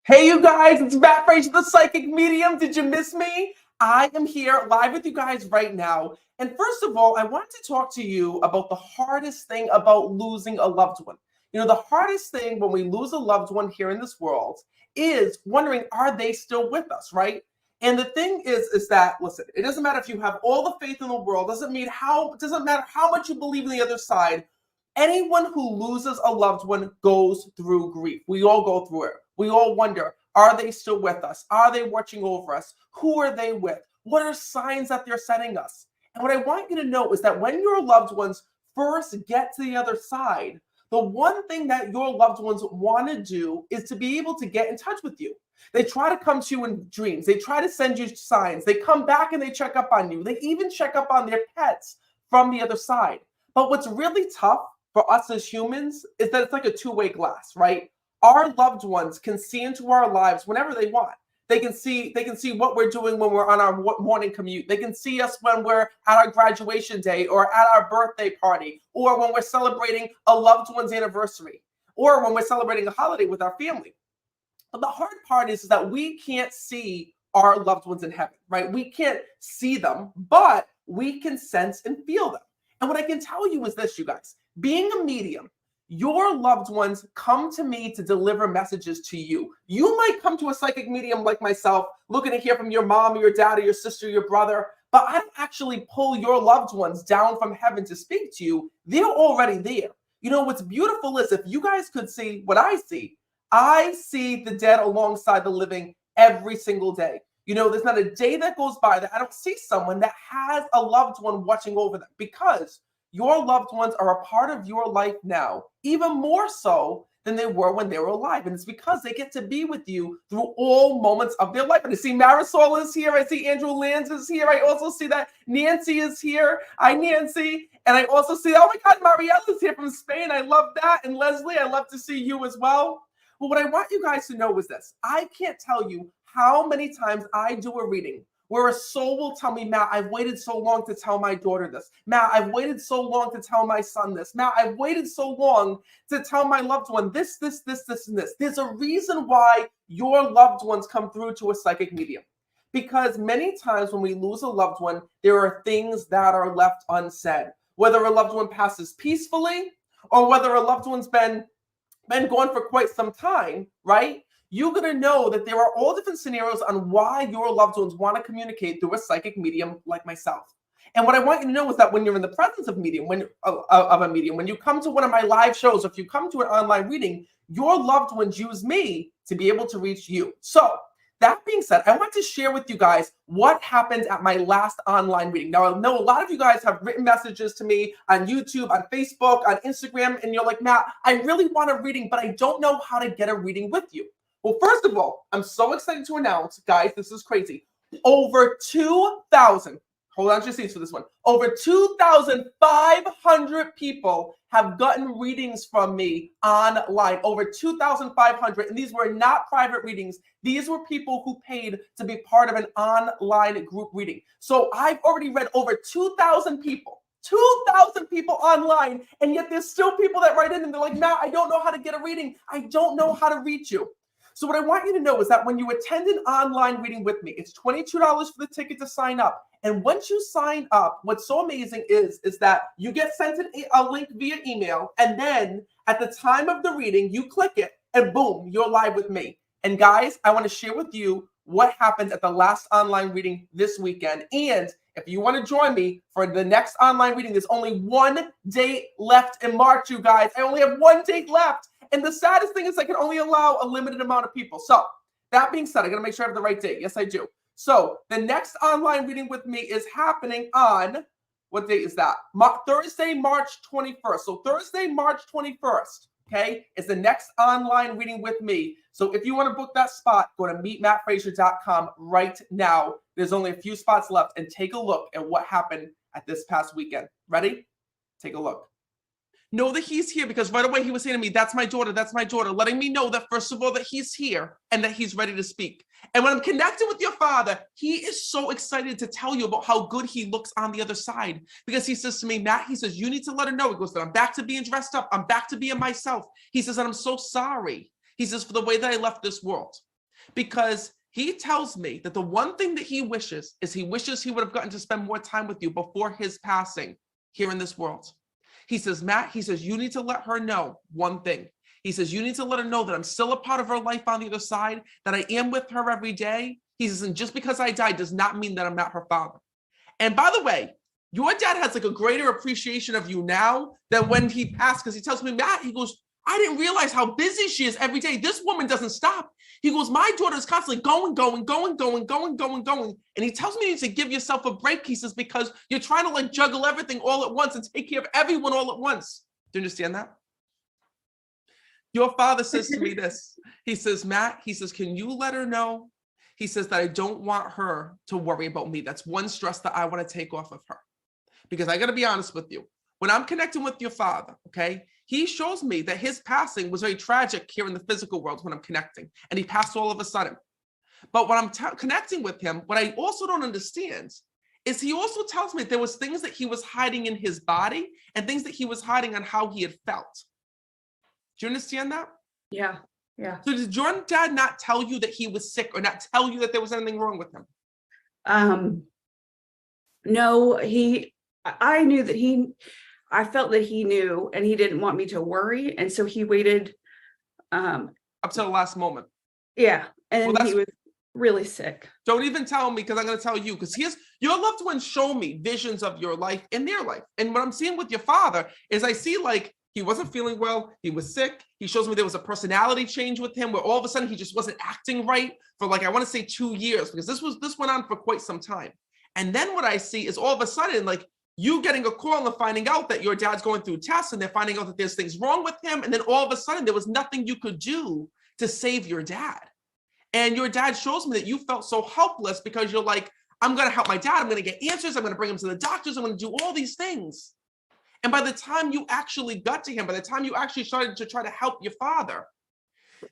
Hey, you guys, it's Matt Fraser, the psychic medium. Did you miss me? I am here live with you guys right now. And first of all, I wanted to talk to you about the hardest thing about losing a loved one. You know, the hardest thing when we lose a loved one here in this world is wondering, are they still with us, right? And the thing is that, listen, it doesn't matter if you have all the faith in the world, doesn't matter how much you believe in the other side. Anyone who loses a loved one goes through grief. We all go through it. We all wonder, are they still with us? Are they watching over us? Who are they with? What are signs that they're sending us? And what I want you to know is that when your loved ones first get to the other side, the one thing that your loved ones want to do is to be able to get in touch with you. They try to come to you in dreams. They try to send you signs. They come back and they check up on you. They even check up on their pets from the other side. But what's really tough for us as humans is that it's like a two-way glass, right? Our loved ones can see into our lives whenever they want. They can see what we're doing when we're on our morning commute. They can see us when we're at our graduation day or at our birthday party or when we're celebrating a loved one's anniversary or when we're celebrating a holiday with our family. But the hard part is that we can't see our loved ones in heaven, right? We can't see them, but we can sense and feel them. And what I can tell you is this, you guys, being a medium, your loved ones come to me to deliver messages to you. You might come to a psychic medium like myself, looking to hear from your mom or your dad or your sister or your brother, but I don't actually pull your loved ones down from heaven to speak to you. They're already there. You know, what's beautiful is if you guys could see what I see the dead alongside the living every single day. You know, there's not a day that goes by that I don't see someone that has a loved one watching over them, because your loved ones are a part of your life now, even more so than they were when they were alive. And it's because they get to be with you through all moments of their life. And I see Marisol is here. I see Andrew Lands is here. I also see that Nancy is here. Hi, Nancy. And I also see, oh my God, Marielle is here from Spain. I love that. And Leslie, I love to see you as well. But what I want you guys to know is this. I can't tell you how many times I do a reading where a soul will tell me, Matt, I've waited so long to tell my daughter this. Matt, I've waited so long to tell my son this. Matt, I've waited so long to tell my loved one this, and this. There's a reason why your loved ones come through to a psychic medium. Because many times when we lose a loved one, there are things that are left unsaid. Whether a loved one passes peacefully or whether a loved one's been gone for quite some time, right? You're going to know that there are all different scenarios on why your loved ones want to communicate through a psychic medium like myself. And what I want you to know is that when you're in the presence of a medium, when you come to one of my live shows, if you come to an online reading, your loved ones use me to be able to reach you. So that being said, I want to share with you guys what happened at my last online reading. Now, I know a lot of you guys have written messages to me on YouTube, on Facebook, on Instagram, and you're like, Matt, I really want a reading, but I don't know how to get a reading with you. Well, first of all, I'm so excited to announce, guys, this is crazy. Over 2,000, hold on to your seats for this one. Over 2,500 people have gotten readings from me online. Over 2,500, and these were not private readings. These were people who paid to be part of an online group reading. So I've already read over 2,000 people. 2,000 people online, and yet there's still people that write in and they're like, Matt, I don't know how to get a reading. I don't know how to reach you. So what I want you to know is that when you attend an online reading with me, it's $22 for the ticket to sign up. And once you sign up, what's so amazing is that you get sent a link via email, and then at the time of the reading, you click it, and boom, you're live with me. And guys, I want to share with you what happened at the last online reading this weekend. And if you want to join me for the next online reading, there's only one date left in March, you guys. I only have one date left. And the saddest thing is I can only allow a limited amount of people. So that being said, I got to make sure I have the right date. Yes, I do. So the next online reading with me is happening on, what date is that? Thursday, March 21st. So Thursday, March 21st, okay, is the next online reading with me. So if you want to book that spot, go to meetmattfraser.com right now. There's only a few spots left, and take a look at what happened at this past weekend. Ready? Take a look. Know that he's here, because right away he was saying to me, that's my daughter, letting me know that first of all that he's here and that he's ready to speak. And when I'm connected with your father, he is so excited to tell you about how good he looks on the other side, because he says to me, Matt, he says, you need to let her know. He goes, I'm back to being dressed up. I'm back to being myself. He says, and I'm so sorry. He says, for the way that I left this world. Because he tells me that the one thing that he wishes is he wishes he would have gotten to spend more time with you before his passing here in this world. He says, Matt, he says, you need to let her know one thing. He says, you need to let her know that I'm still a part of her life on the other side, that I am with her every day. He says, and just because I died does not mean that I'm not her father. And by the way, your dad has like a greater appreciation of you now than when he passed, because he tells me, Matt, he goes, I didn't realize how busy she is every day. This woman doesn't stop. He goes, my daughter is constantly going. And he tells me to give yourself a break. He says, because you're trying to like juggle everything all at once and take care of everyone all at once. Do you understand that? Your father says to me this. He says, Matt, he says, can you let her know? He says that I don't want her to worry about me. That's one stress that I want to take off of her. Because I got to be honest with you. When I'm connecting with your father, okay, he shows me that his passing was very tragic here in the physical world when I'm connecting. And he passed all of a sudden. But when I'm connecting with him, what I also don't understand is he also tells me there was things that he was hiding in his body and things that he was hiding on how he had felt. Do you understand that? Yeah. Yeah. So did your dad not tell you that he was sick or not tell you that there was anything wrong with him? No, I knew that I felt that he knew and he didn't want me to worry. And so he waited. Up to the last moment. Yeah. And then he was really sick. Don't even tell me, because I'm going to tell you, because your loved ones show me visions of your life and their life. And what I'm seeing with your father is I see like he wasn't feeling well. He was sick. He shows me there was a personality change with him where all of a sudden he just wasn't acting right for like, I want to say 2 years, because this went on for quite some time. And then what I see is all of a sudden, like you getting a call and finding out that your dad's going through tests and they're finding out that there's things wrong with him. And then all of a sudden there was nothing you could do to save your dad. And your dad shows me that you felt so helpless because you're like, I'm going to help my dad. I'm going to get answers. I'm going to bring him to the doctors. I'm going to do all these things. And by the time you actually got to him, by the time you actually started to try to help your father,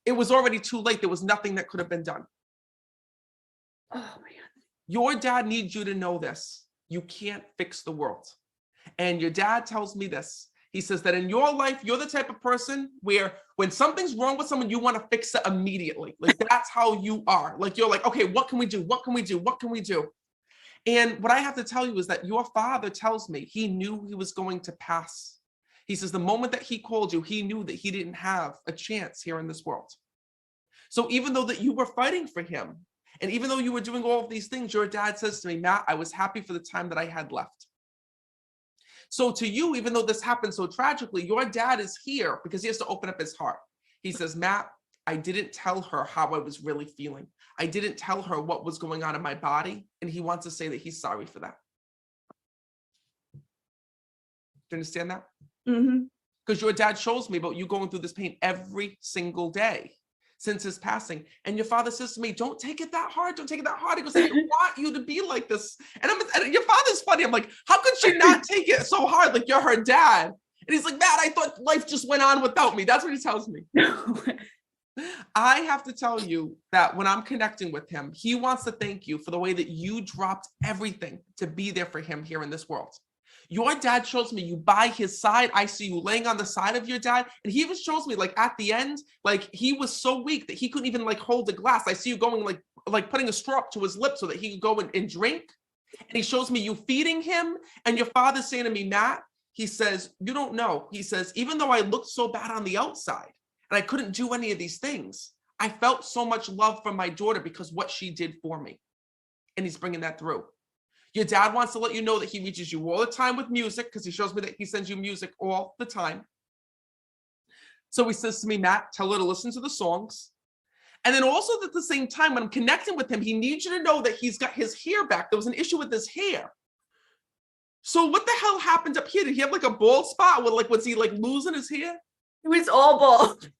it was already too late. There was nothing that could have been done. Oh, man. Your dad needs you to know this. You can't fix the world. And your dad tells me this. He says that in your life, you're the type of person where when something's wrong with someone, you want to fix it immediately. Like that's how you are. Like you're like, okay, what can we do? What can we do? What can we do? And what I have to tell you is that your father tells me he knew he was going to pass. He says the moment that he called you, he knew that he didn't have a chance here in this world. So even though that you were fighting for him, and even though you were doing all of these things, your dad says to me, Matt, I was happy for the time that I had left. So to you, even though this happened so tragically, your dad is here because he has to open up his heart. He says, Matt, I didn't tell her how I was really feeling. I didn't tell her what was going on in my body. And he wants to say that he's sorry for that. Do you understand that? Mm-hmm. Because your dad shows me about you going through this pain every single day since his passing. And your father says to me, don't take it that hard. Don't take it that hard. He goes, I don't want you to be like this. And your father's funny. I'm like, how could she not take it so hard? Like you're her dad. And he's like, Matt, I thought life just went on without me. That's what he tells me. I have to tell you that when I'm connecting with him, he wants to thank you for the way that you dropped everything to be there for him here in this world. Your dad shows me you by his side. I see you laying on the side of your dad. And he even shows me like at the end, like he was so weak that he couldn't even like hold a glass. I see you going like putting a straw up to his lips so that he could go and drink. And he shows me you feeding him. And your father's saying to me, Matt, he says, you don't know. He says, even though I looked so bad on the outside and I couldn't do any of these things, I felt so much love from my daughter because what she did for me. And he's bringing that through. Your dad wants to let you know that he reaches you all the time with music because he shows me that he sends you music all the time. So he says to me, Matt, tell her to listen to the songs. And then also at the same time, when I'm connecting with him, he needs you to know that he's got his hair back. There was an issue with his hair. So what the hell happened up here? Did he have like a bald spot? Was he like losing his hair? It was all bald.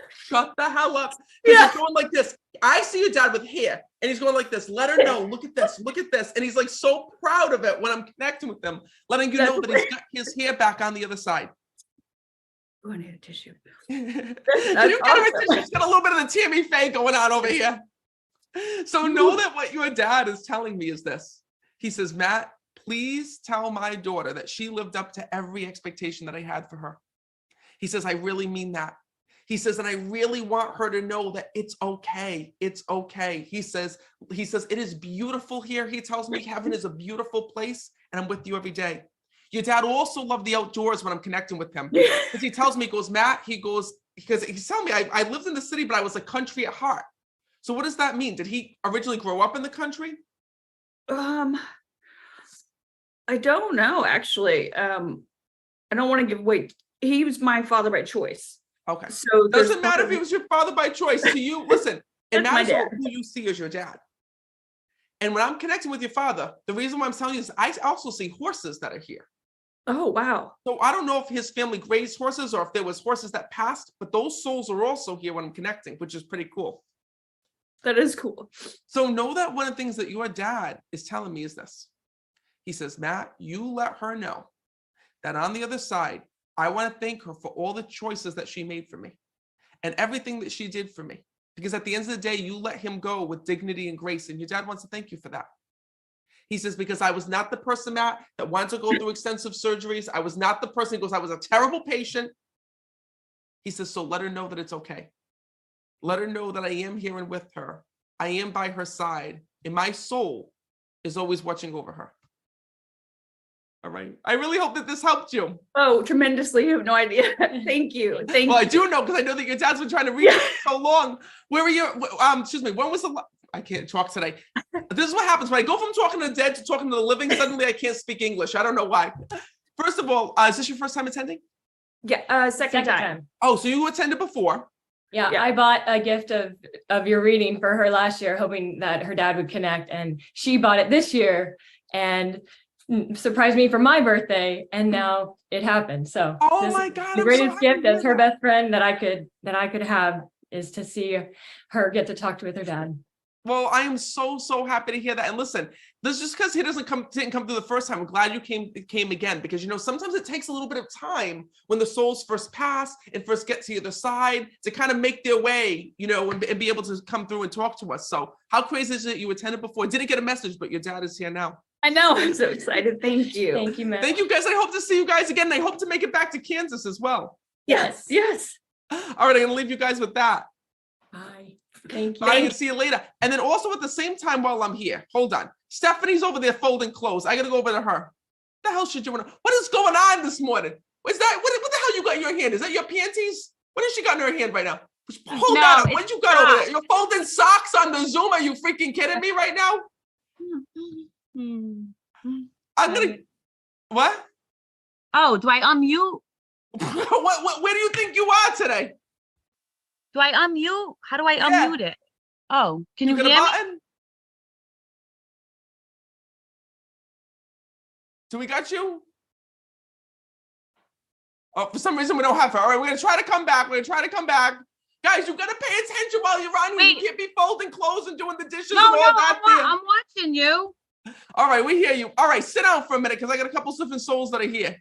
Shut the hell up. Because he's going like this. I see your dad with hair and he's going like this. Let her know. Look at this. Look at this. And he's like so proud of it when I'm connecting with him, letting you know that he's got his hair back on the other side. Oh, I need a tissue. Can you get him a tissue? He's got a little bit of the Tammy Faye going on over here. So know that what your dad is telling me is this. He says, Matt, please tell my daughter that she lived up to every expectation that I had for her. He says, I really mean that. He says, and I really want her to know that it's okay. It's okay. He says, it is beautiful here. He tells me heaven is a beautiful place, and I'm with you every day. Your dad also loved the outdoors when I'm connecting with him. Because he tells me, he goes, Matt, because he's telling me I lived in the city, but I was a country at heart. So what does that mean? Did he originally grow up in the country? I don't know, actually. I don't want to give away. He was my father by choice. Okay. So doesn't matter if he was your father by choice. To you, listen, it matters who you see as your dad. And when I'm connecting with your father, the reason why I'm telling you is I also see horses that are here. Oh, wow. So I don't know if his family grazed horses or if there was horses that passed, but those souls are also here when I'm connecting, which is pretty cool. That is cool. So know that one of the things that your dad is telling me is this. He says, Matt, you let her know that on the other side, I want to thank her for all the choices that she made for me and everything that she did for me. Because at the end of the day, you let him go with dignity and grace, and your dad wants to thank you for that. He says, because I was not the person, Matt, that wanted to go through extensive surgeries. I was not the person. He goes, I was a terrible patient. He says, so let her know that it's okay. Let her know that I am here and with her. I am by her side, and my soul is always watching over her. All right. I really hope that this helped you. Oh, tremendously. You have no idea. Thank you. Thank you. Well, I do know because I know that your dad's been trying to reach you for so long. Where were you? Excuse me. When was the? I can't talk today. This is what happens when I go from talking to the dead to talking to the living. Suddenly, I can't speak English. I don't know why. First of all, is this your first time attending? Yeah. Second time. Oh, so you attended before? Yeah, Yeah. I bought a gift of your reading for her last year, hoping that her dad would connect, and she bought it this year and surprised me for my birthday, and now it happened. So Oh this my is God, the I'm greatest so happy gift to as hear her that. best friend that I could have is to see her get to talk with her dad. Well, I am so happy to hear that. And listen, this is just because he didn't come through the first time. I'm glad you came again, because sometimes it takes a little bit of time when the souls first pass and first get to the other side to kind of make their way, and be able to come through and talk to us. So how crazy is it you attended before, didn't get a message, but your dad is here now. I know. I'm so excited. Thank you. Thank you, Matt. Thank you guys. I hope to see you guys again. And I hope to make it back to Kansas as well. Yes. Yes. All right, I'm gonna leave you guys with that. Bye. Thank you. Bye, and see you later. And then also at the same time while I'm here, hold on. Stephanie's over there folding clothes. I gotta go over to her. What the hell should you want to? What is going on this morning? What's that? What the hell you got in your hand? Is that your panties? What has she got in her hand right now? Hold that up. What you got over there? You're folding socks on the Zoom. Are you freaking kidding me right now? I'm gonna. What? Oh, do I unmute? Where do you think you are today? Do I unmute? How do I Yeah. unmute it? Oh, can you got hear a me? button? Do we got you? Oh, for some reason we don't have her. All right, we're gonna try to come back. Guys, you gotta pay attention while you're on here. You Wait. can't be folding clothes and doing the dishes No, and all that there. I'm watching you. All right, we hear you. All right, sit down for a minute because I got a couple different souls that are here.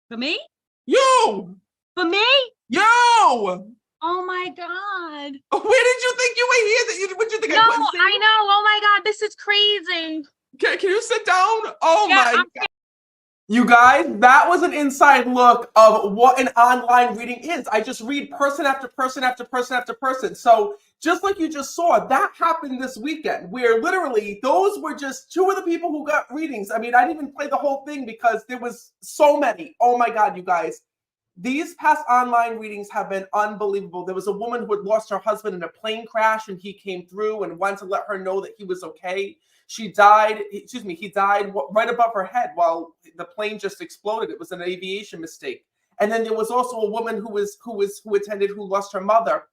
For me? You! For me? You! Oh my God. Where did you think you were here? What did you think No, I couldn't see I you? know. Oh my God, this is crazy. Can you sit down? Oh Yeah, my I'm God. You guys, that was an inside look of what an online reading is. I just read person after person after person after person. So just like you just saw, that happened this weekend where literally those were just two of the people who got readings. I mean, I didn't even play the whole thing because there was so many. Oh my God, you guys. These past online readings have been unbelievable. There was a woman who had lost her husband in a plane crash and he came through and wanted to let her know that he was okay. He died right above her head while the plane just exploded. It was an aviation mistake. And then there was also a woman who attended who lost her mother.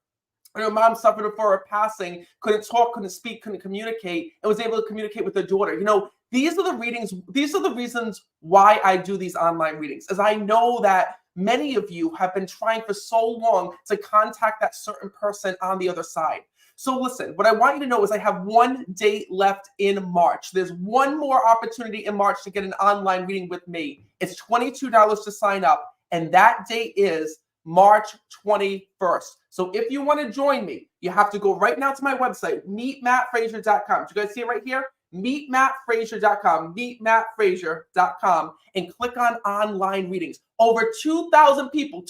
And her mom suffered before her passing, couldn't talk, couldn't speak, couldn't communicate, and was able to communicate with her daughter. These are the readings, these are the reasons why I do these online readings, as I know that many of you have been trying for so long to contact that certain person on the other side. So listen, what I want you to know is I have one date left in March. There's one more opportunity in March to get an online reading with me. It's $22 to sign up, and that date is March 21st. So if you want to join me, you have to go right now to my website, meetmattfraser.com. Do you guys see it right here? Meetmattfraser.com, meetmattfraser.com, and click on online readings. Over 2,000 people,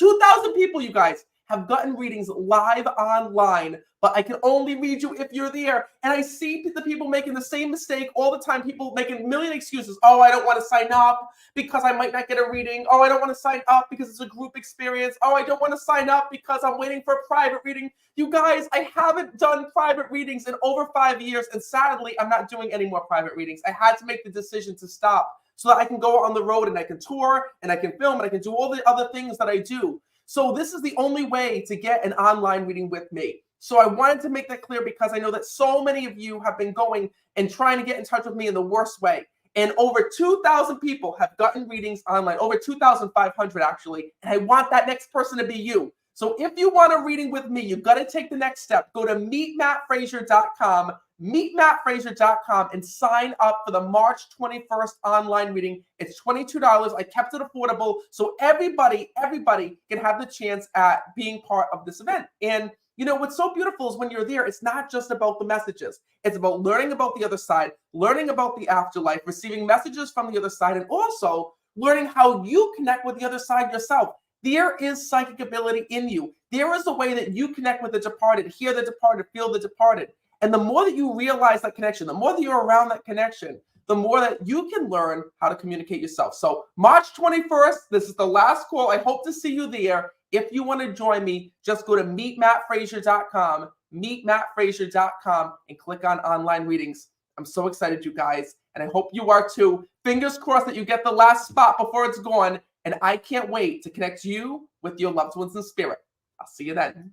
you guys, have gotten readings live online, but I can only read you if you're there. And I see the people making the same mistake all the time. People making a million excuses. Oh, I don't want to sign up because I might not get a reading. Oh, I don't want to sign up because it's a group experience. Oh, I don't want to sign up because I'm waiting for a private reading. You guys, I haven't done private readings in over 5 years, and sadly, I'm not doing any more private readings. I had to make the decision to stop so that I can go on the road and I can tour and I can film and I can do all the other things that I do. So this is the only way to get an online reading with me. So I wanted to make that clear because I know that so many of you have been going and trying to get in touch with me in the worst way. And over 2,000 people have gotten readings online, over 2,500 actually. And I want that next person to be you. So if you want a reading with me, you've got to take the next step. Go to meetmattfraser.com, meetmattfraser.com, and sign up for the March 21st online reading. It's $22. I kept it affordable so everybody can have the chance at being part of this event. And you know, what's so beautiful is when you're there, it's not just about the messages. It's about learning about the other side, learning about the afterlife, receiving messages from the other side, and also learning how you connect with the other side yourself. There is psychic ability in you. There is a way that you connect with the departed, hear the departed, feel the departed. And the more that you realize that connection, the more that you're around that connection, the more that you can learn how to communicate yourself. So March 21st, this is the last call. I hope to see you there. If you want to join me, just go to meetmattfraser.com, meetmattfraser.com, and click on online readings. I'm so excited, you guys, and I hope you are too. Fingers crossed that you get the last spot before it's gone. And I can't wait to connect you with your loved ones in spirit. I'll see you then.